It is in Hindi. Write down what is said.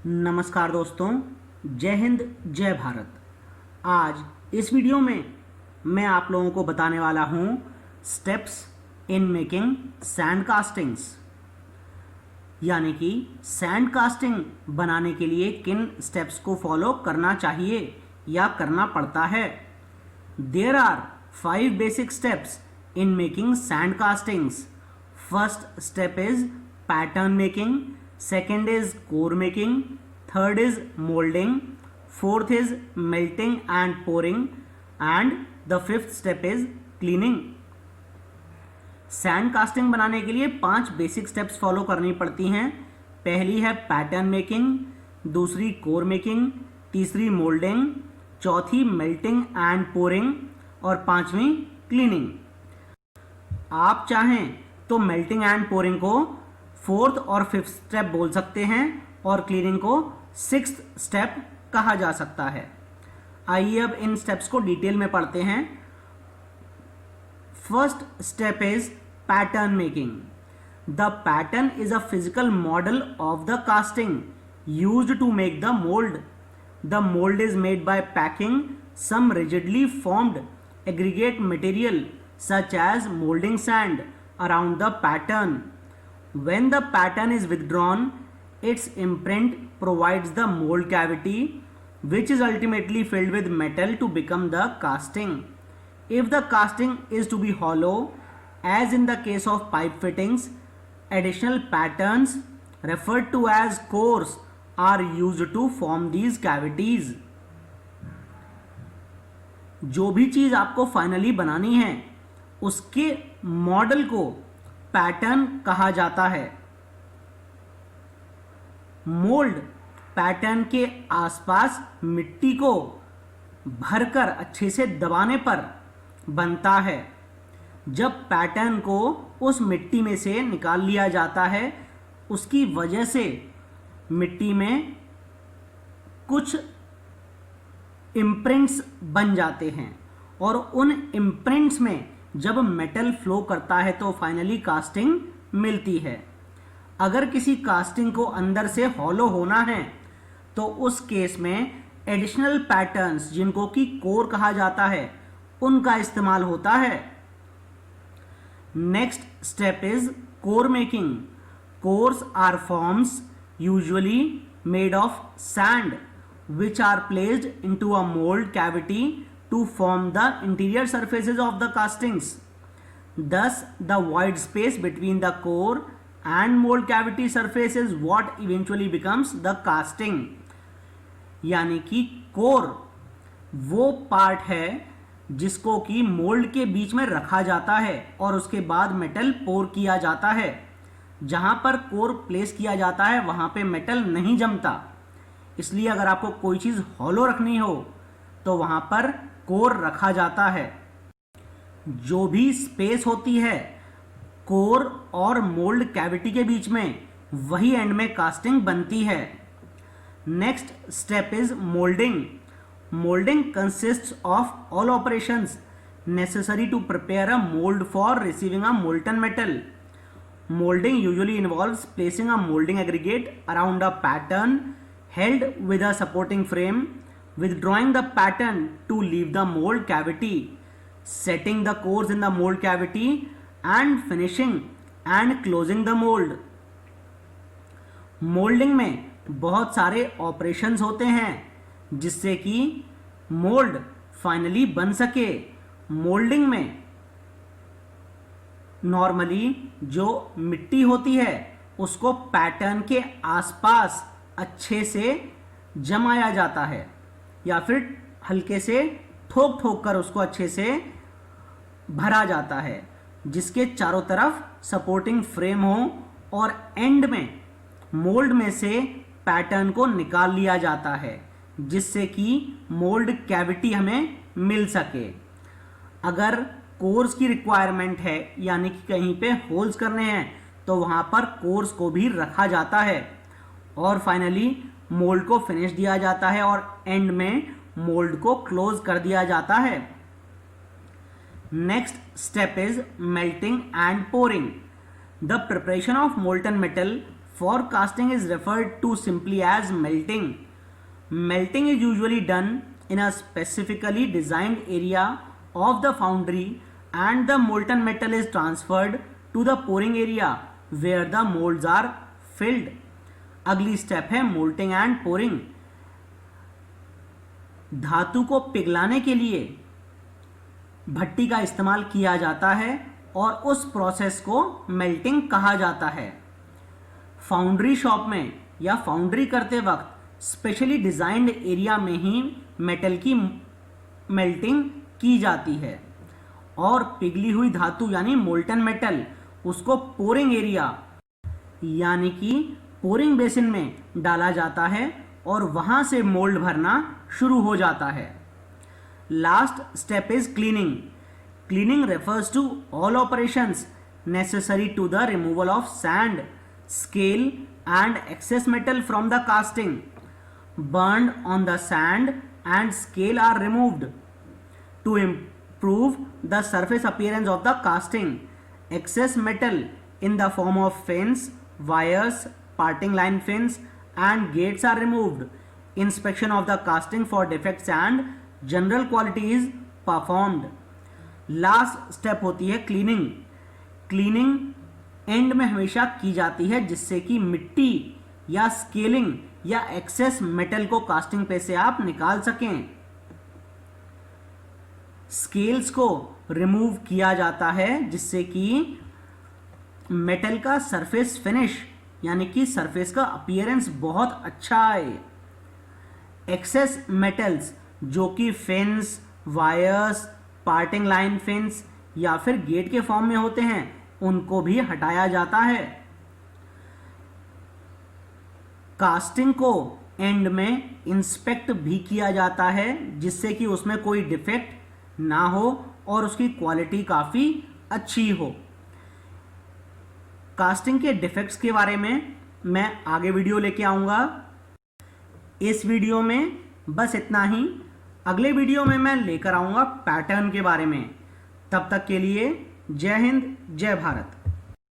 नमस्कार दोस्तों, जय हिंद जय भारत। आज इस वीडियो में मैं आप लोगों को बताने वाला हूँ steps in making sand castings, यानी कि सैंड कास्टिंग बनाने के लिए किन स्टेप्स को फॉलो करना चाहिए या करना पड़ता है। There are 5 basic steps in making sand castings. First step is pattern making, second is core making, third is molding, fourth is melting and pouring, and the fifth step is cleaning. Sand casting बनाने के लिए 5 बेसिक स्टेप्स फॉलो करनी पड़ती हैं। पहली है पैटर्न मेकिंग, दूसरी कोर मेकिंग, तीसरी मोल्डिंग, चौथी मेल्टिंग एंड पोरिंग और पांचवी क्लीनिंग। आप चाहें तो मेल्टिंग एंड पोरिंग को 4th और 5th स्टेप बोल सकते हैं और क्लीनिंग को 6th स्टेप कहा जा सकता है। आइए अब इन स्टेप्स को डिटेल में पढ़ते हैं। First step is pattern making. The pattern is a physical model of the casting used to make the mould. The mould is made by packing some rigidly formed aggregate material such as moulding sand around the pattern. When the pattern is withdrawn, its imprint provides the mold cavity, which is ultimately filled with metal to become the casting. If the casting is to be hollow, as in the case of pipe fittings, additional patterns referred to as cores are used to form these cavities. जो भी चीज आपको फाइनली बनानी है उसके मॉडल को पैटर्न कहा जाता है। मोल्ड पैटर्न के आसपास मिट्टी को भरकर अच्छे से दबाने पर बनता है। जब पैटर्न को उस मिट्टी में से निकाल लिया जाता है, उसकी वजह से मिट्टी में कुछ इम्प्रिंट्स बन जाते हैं और उन इम्प्रिंट्स में जब मेटल फ्लो करता है तो फाइनली कास्टिंग मिलती है। अगर किसी कास्टिंग को अंदर से हॉलो होना है तो उस केस में एडिशनल पैटर्न्स, जिनको कि कोर कहा जाता है, उनका इस्तेमाल होता है। Next step is core making. Cores are forms usually made of sand which are placed into a mold cavity to form the interior surfaces of the castings. Thus, the void space between the core and mold cavity surface is what eventually becomes the casting. यानी कि कोर वो पार्ट है जिसको कि मोल्ड के बीच में रखा जाता है और उसके बाद मेटल पोर किया जाता है। जहां पर कोर प्लेस किया जाता है वहां पे मेटल नहीं जमता, इसलिए अगर आपको कोई चीज हॉलो रखनी हो तो वहां पर कोर रखा जाता है। जो भी स्पेस होती है कोर और मोल्ड कैविटी के बीच में, वही एंड में कास्टिंग बनती है। Next step is moulding. Moulding consists of all operations necessary to prepare a mould for receiving a molten metal. Molding usually involves placing a molding aggregate around a pattern held with a supporting frame, withdrawing the pattern to leave the mold cavity, setting the cores in the mold cavity, and finishing and closing the mold. Moulding में बहुत सारे ऑपरेशंस होते हैं जिससे कि मोल्ड फाइनली बन सके। मोल्डिंग में नॉर्मली जो मिट्टी होती है उसको पैटर्न के आसपास अच्छे से जमाया जाता है या फिर हल्के से ठोक ठोक कर उसको अच्छे से भरा जाता है, जिसके चारों तरफ सपोर्टिंग फ्रेम हो और एंड में मोल्ड में से पैटर्न को निकाल लिया जाता है जिससे कि मोल्ड कैविटी हमें मिल सके। अगर कोर्स की रिक्वायरमेंट है, यानी कि कहीं पे होल्स करने हैं, तो वहां पर कोर्स को भी रखा जाता है और फाइनली मोल्ड को फिनिश दिया जाता है और एंड में मोल्ड को क्लोज कर दिया जाता है। Next step is melting and pouring. The preparation of molten metal For casting is referred to simply as melting. Melting is usually done in a specifically designed area of the foundry and the molten metal is transferred to the pouring area where the molds are filled. अगली स्टेप है मोल्टिंग एंड पोरिंग. धातु को पिघलाने के लिए भट्टी का इस्तेमाल किया जाता है और उस प्रोसेस को मेल्टिंग कहा जाता है. फाउंड्री शॉप में या फाउंड्री करते वक्त स्पेशली डिजाइंड एरिया में ही मेटल की मेल्टिंग की जाती है और पिघली हुई धातु यानी मोल्टन मेटल उसको पोरिंग एरिया यानी कि पोरिंग बेसिन में डाला जाता है और वहां से मोल्ड भरना शुरू हो जाता है. Last step is cleaning. Cleaning refers to all operations necessary to the removal of sand, scale and excess metal from the casting. Burned on the sand and scale are removed to improve the surface appearance of the casting. Excess metal in the form of fins, wires, parting line fins and gates are removed. Inspection of the casting for defects and general quality is performed. Last step होती है cleaning. Cleaning एंड में हमेशा की जाती है जिससे कि मिट्टी या स्केलिंग या एक्सेस मेटल को कास्टिंग पे से आप निकाल सकें. स्केल्स को रिमूव किया जाता है जिससे कि मेटल का सरफेस फिनिश यानी कि सरफेस का अपीयरेंस बहुत अच्छा आए. एक्सेस मेटल्स जो कि fins, wires, parting line fins या फिर गेट के फॉर्म में होते हैं उनको भी हटाया जाता है. कास्टिंग को एंड में इंस्पेक्ट भी किया जाता है जिससे कि उसमें कोई डिफेक्ट ना हो और उसकी क्वालिटी काफ़ी अच्छी हो. कास्टिंग के डिफेक्ट्स के बारे में मैं आगे वीडियो लेके आऊँगा. इस वीडियो में बस इतना ही. अगले वीडियो में मैं लेकर आऊँगा पैटर्न के बारे में. तब तक के लिए जय हिंद, जय भारत.